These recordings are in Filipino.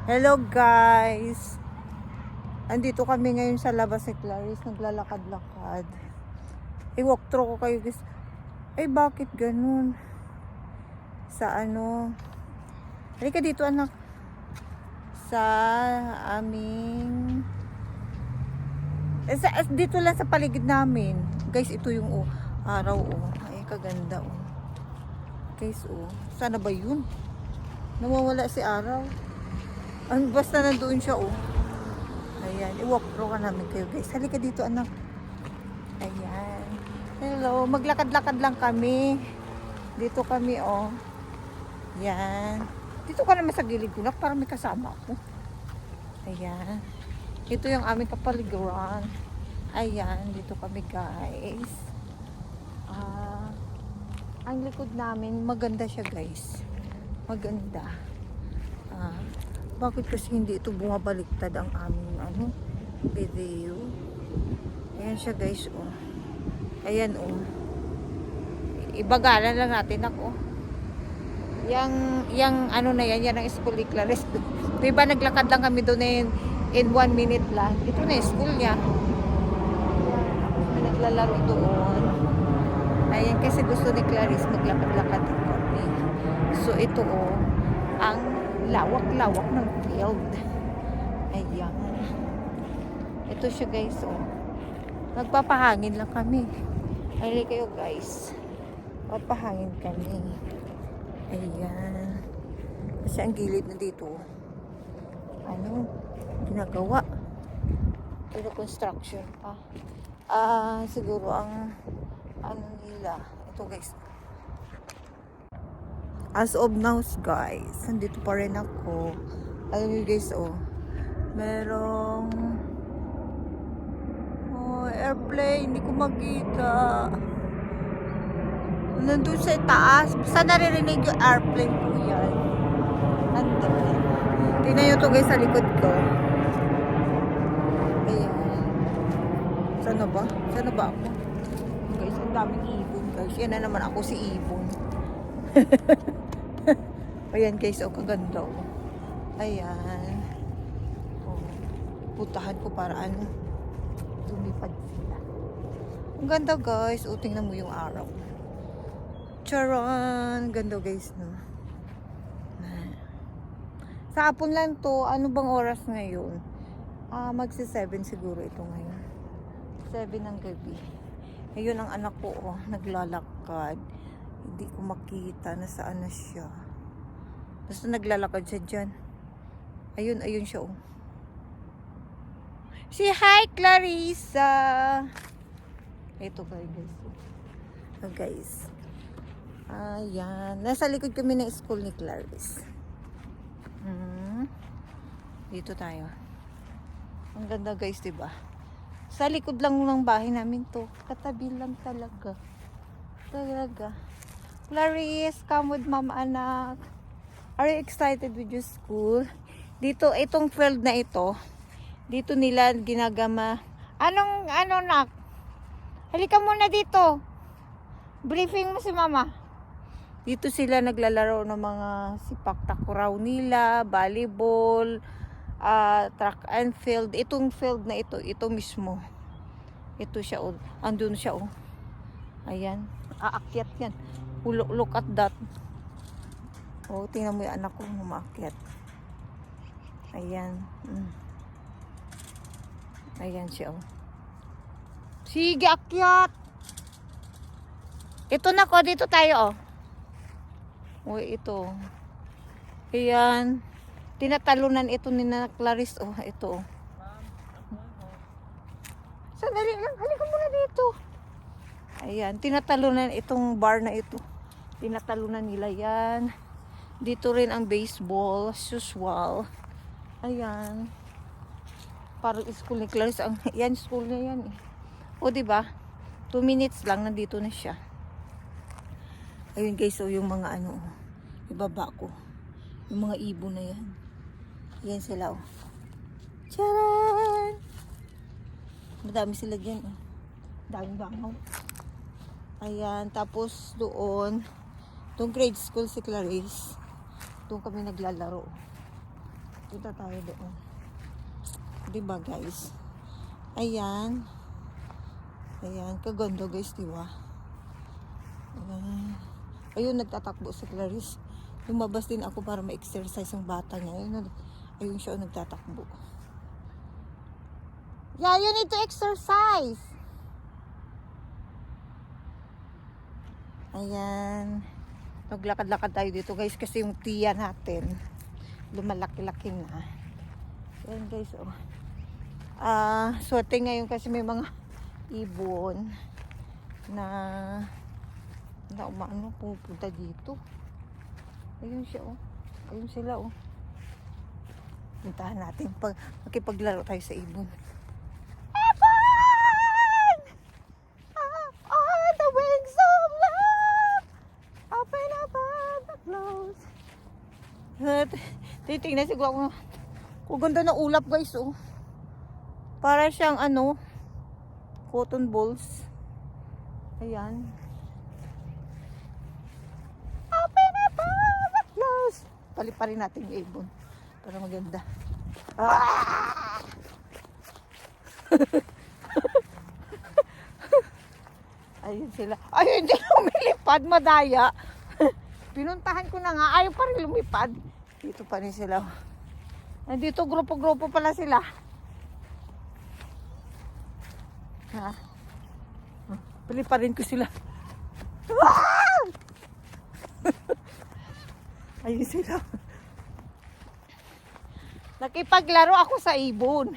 Hello guys! Andito kami ngayon sa labas ni Clarice, naglalakad-lakad. I-walk through ko kayo guys. Ay bakit ganun? Sa ano? Halika dito anak. Sa aming... dito lang sa paligid namin. Guys, ito yung araw Ay kaganda Guys sana ba yun? Nawawala si araw. Basta nandoon siya Ayan, i-walk through ka namin kayo guys. Halika dito anak. Ayan. Hello, maglakad-lakad lang kami. Dito kami Ayan. Dito ka naman sa gilid ko para may kasama ako. Ayan. Ito yung aming kapaligiran. Ayan, dito kami guys. Ang likod namin, maganda siya guys. Maganda. Bakit kasi hindi ito bumabaliktad ang aming video? Ayan siya guys Ayan ibagalan lang natin ako. Yang ano na yan ang school ni Clarice. Diba naglakad lang kami doon in 1 minute lang. Ito na yung school niya. Ayan, naglalaro doon. Ayan kasi gusto ni Clarice maglakad-lakad kami. So ito ang lawak-lawak ng field. Ayan. Ito siya guys Nagpapahangin lang kami. Ay kayo guys. Papahangin kami. Ayan. Kasi ang gilid na dito ginagawa. Pero construction pa. Siguro ang nila. Ito guys. As of now guys, nandito pa rin ako. Alam niyo guys merong airplane, hindi ko makita. Nandun sa taas. Saan naririnig yung airplane po yan? Nandun. Tingnan nyo to guys sa likod ko. Ayan. Sana ba? Sana ba ako? Guys, ang daming ibon guys. Yan na naman ako si ibon. Ayan guys, kaganda Ayan. Putahan ko para lumipad sila. Ang ganda guys. Tingnan mo yung araw. Charon! Ganda guys, no? Sa hapon lang to. Ano bang oras ngayon? Magsi-7 siguro ito ngayon. 7 ng gabi. Ayun ang anak ko, naglalakad. Hindi ko makita na saan na siya. Basta naglalakad siya dyan. Ayun siya, Say hi, Clarissa! Ito guys. Guys. Ayan. Nasa likod kami ng school ni Clarice. Dito tayo. Ang ganda guys, diba? Sa likod lang ng bahay namin to. Katabi lang talaga. Clarice, come with mom, anak. Are you excited with your school? Dito, itong field na ito, dito nila ginagama. Ano nak? Halika muna dito. Briefing mo si mama. Dito sila naglalaro ng mga sipak takraw nila, volleyball, track and field. Itong field na ito mismo. Ito siya andun siya Ayan, aakyat yan. Look at that. Tingnan mo yung anak ko umaakyat. Ayan. Ayan siya Sige, akyat. Ito na ko, dito tayo ito. Ayan. Tinatalunan ito ni na Clarice ito Sandali lang, halika muna dito. Ayan, tinatalunan itong bar na ito. Tinatalunan nila yan. Dito rin ang baseball, as usual. Ayan. Parang school ni Clarice. Yan, school niya yan diba? 2 minutes lang, nandito na siya. Ayun guys, yung mga ibaba ko. Yung mga ibon na yan. Yan sila Charan! Madami sila dyan daming bangaw. Ayan, tapos doon grade school si Clarice. Doon kami naglalaro. Punta tayo doon. Diba guys? Ayan. Ayan. Kaganda guys, diba? Ayan. Ayun, nagtatakbo si Clarice. Lumabas din ako para ma-exercise yung bata niya. Ayun siya, nagtatakbo. Yeah, you need to exercise. Ayan. Maglakad-lakad tayo dito guys kasi yung tiya natin lumalaki-laki na. Ayan guys, oh. Swerte ngayon kasi may mga ibon na umaano pupunta dito. Ayun siya, oh. Ayun sila, oh. Puntahan natin makipaglaro tayo sa ibon. Ibon! On the wings of love, open up and close. Titingnan siguro ako. Kung ganda ng ulap guys, oh. Para siyang ano, cotton balls. Ayan. Open up and close. Paliparin natin yung ibon. Para maganda. Ah! Ayun sila. Ayun, hindi lumilipad, madaya. Pinuntahan ko na nga. Ayaw pa rin lumipad. Dito pa rin sila. Nandito, grupo-grupo pala sila. Ha? Paliparin ko sila. Ah! Ayun sila. Nakipaglaro ako sa ibon.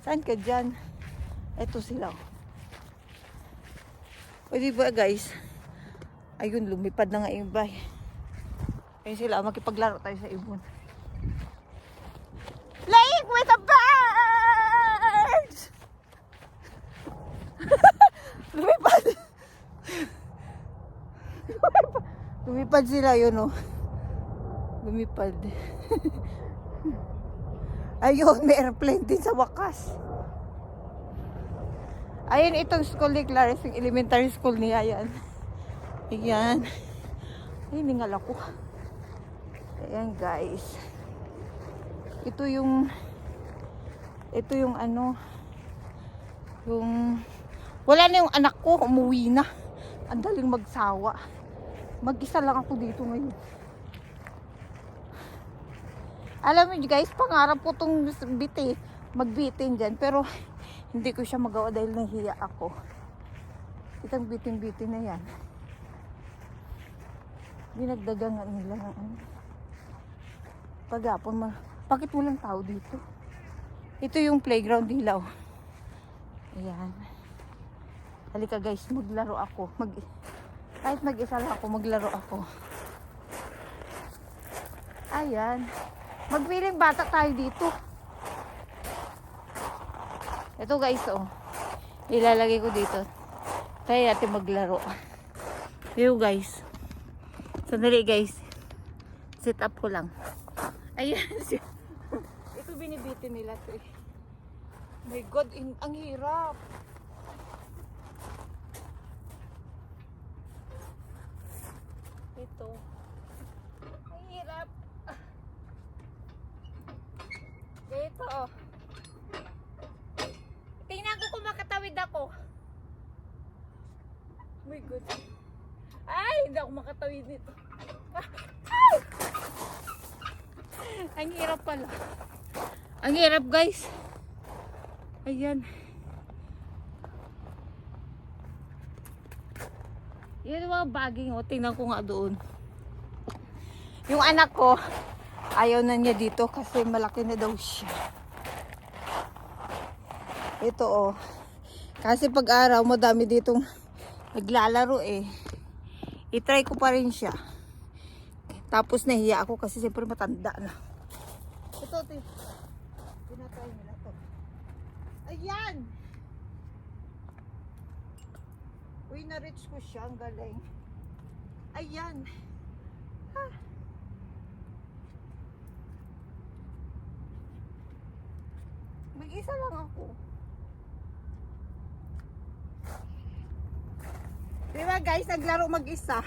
Saan ka dyan? Ito sila. O diba guys? Ayun, lumipad na nga yung iba. Ayun sila, makipaglaro tayo sa ibon. Playing with the birds! Lumipad. Lumipad sila yun, oh. Lumipad. Ayun, may airplane din sa wakas. Ayun, itong school ni Clarice, yung elementary school niya, yan. Ayan. Ay, ningal ako. Ayan, guys. Ito yung ano, yung, wala na yung anak ko, umuwi na. Ang daling magsawa. Mag-isa lang ako dito ngayon. Alam mo guys, pangarap ko itong magbitin dyan. Pero hindi ko siya magawa dahil nahiya ako. Itang bitin-bitin na yan. Dinagdagan nila ng ano. Pagapon, bakit walang tao dito? Ito yung playground nila. Ayan. Halika guys, maglaro ako. Kahit mag-isa lang ako, maglaro ako. Ayan. Magpiling bata tayo dito. Ito guys, oh. Ilalagay ko dito. Tayo natin maglaro. Ito guys. Sandali guys. Set up ko lang. Ayan. Ito binibitin nila to eh. My God, ang hirap. Ito. Ang hirap. Dito, oh. Tingnan ko kung makatawid ako. Oh my God. Ay, hindi ako makatawid nito. Ay! Ang hirap pala. Ang hirap, guys. Ayan. Yun yung mga baging, oh. Tingnan ko nga doon. Yung anak ko, ayaw na niya dito kasi malaki na daw siya. Ito, oh. Kasi pag araw, madami ditong naglalaro eh. I-try ko pa rin siya. Tapos nahiya ako kasi siyempre matanda na. Ito, tinatry nila to. Ayan! Uy, na-reach ko siya. Ang galing. Ayan. Ha. Mag-isa lang ako. Diba guys, naglaro mag-isa.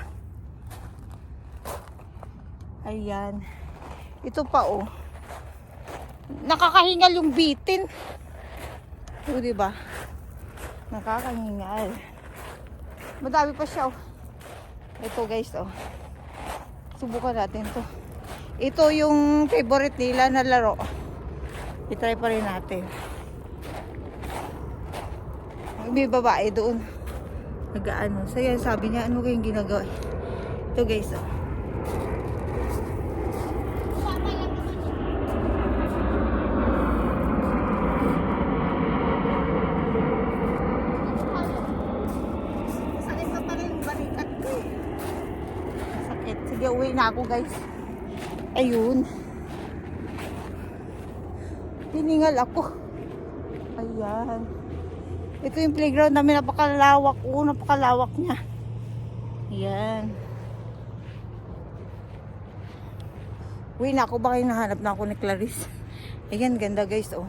Ayan. Ito pa, oh. Nakakahingal yung bitin. O, diba? Nakakahingal. Madami pa siya, oh. Ito, guys, oh. Subukan natin to. Ito yung favorite nila na laro. I-try pa rin natin. May babae doon. Nag-ano. So, yan, sabi niya, ano kayong ginagawa? Ito, guys, oh. Sige, uwi na ako, guys. Ayun. Tiningal ako. Ayan. Ito yung playground namin. Napakalawak. Oo, napakalawak niya. Ayan. Uwi na ako. Baka hinahanap na ako ni Clarice. Ayan, ganda, guys. Oh.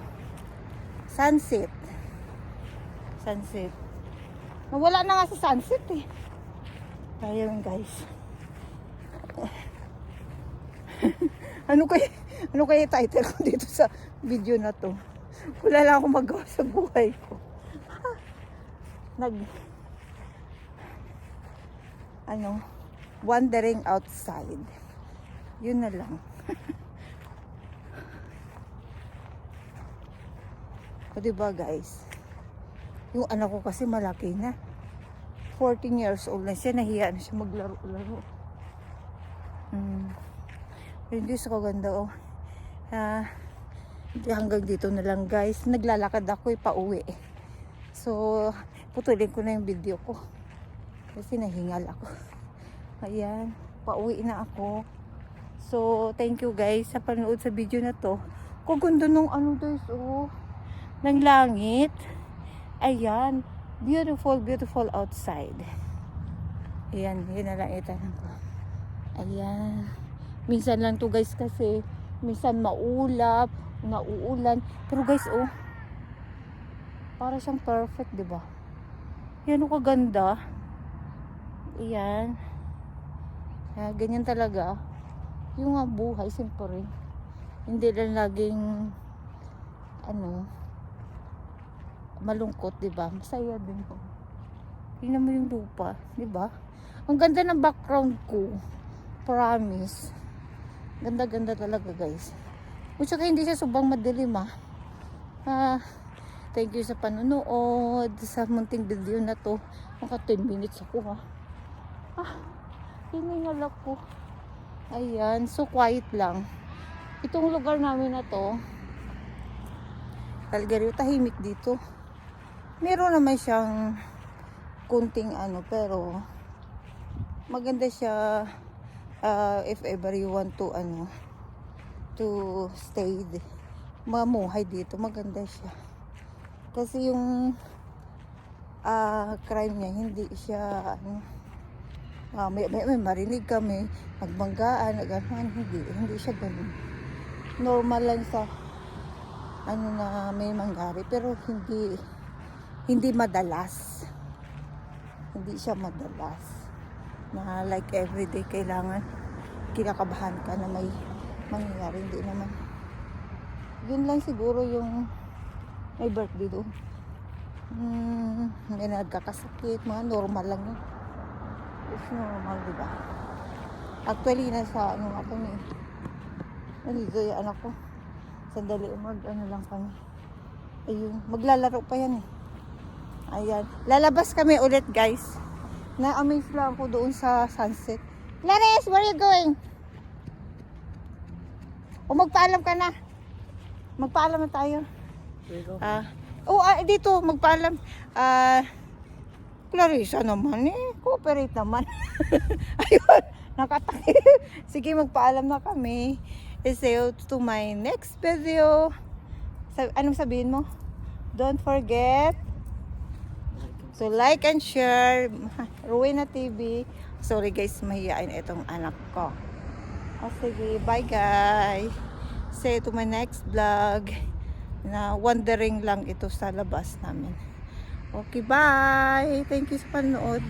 Sunset. Sunset. Nawala na nga sa sunset, eh. Ayan, guys. ano kaya title ko dito sa video na to? Wala lang akong magawa sa buhay ko. Wandering outside. Yun na lang. O, diba, guys? Yung anak ko kasi malaki na. 14 years old na siya. Nahiya na siya maglaro-laro. Hindi sa kaganda, oh. Hanggang dito na lang, guys. Naglalakad ako, pauwi. So, putulin ko na yung video ko. Kasi nahingal ako. Ayan, pauwi na ako. So, thank you, guys, sa panood sa video na to. Kung ganda nung ano, guys, oh. Ng langit. Ayan. Beautiful, beautiful outside. Ayan, yun na lang itanong ko. Ayan. Minsan lang to, guys, kasi minsan maulap, nauulan. Pero, guys, oh, para siyang perfect, diba? Yan, oh, kaganda. Ayan. Ganyan talaga. Yung nga buhay, siyempre. Hindi lang laging, malungkot, diba? Masaya din po. Tingnan mo yung lupa, diba? Ang ganda ng background ko. Promise. Ganda-ganda talaga, guys. Kung saka hindi siya sobrang madilim, thank you sa panonood sa munting video na to. Maka 10 minutes ako, hiningal ako. Ayan, so quiet lang. Itong lugar namin na to, Calgary, tahimik dito. Meron naman siyang kunting pero maganda siya. If ever you want to stay, mamuhay dito, maganda siya. Kasi yung crime niya, hindi siya may marinig kami, nagbanggaan, hindi siya ganun. Normal lang sa na may mangyari, pero hindi madalas. Hindi siya madalas. Na like everyday kailangan kinakabahan ka na may mangyayari. Hindi naman. Yun lang siguro yung may birthday doon. May nagkakasakit, mga normal lang yun. It's normal, diba? Actually, nasa nga kami. Nandito yung anak ko. Sandali, lang kami. Ayun, maglalaro pa yan, eh. Ayan, lalabas kami ulit, guys. Na-amaze lang ako doon sa sunset. Clarice, where are you going? O magpaalam ka na. Magpaalam na tayo. Dito, magpaalam. Clarice, naman cooperate naman. Ayun, nakataki. Sige, magpaalam na kami. See you to my next video. Anong sabihin mo? Don't forget to like and share Rowena TV. Sorry, guys, mahihain itong anak ko. Sige, bye, guys. See you to my next vlog. Na wandering lang ito sa labas namin. Okay, bye. Thank you sa panood.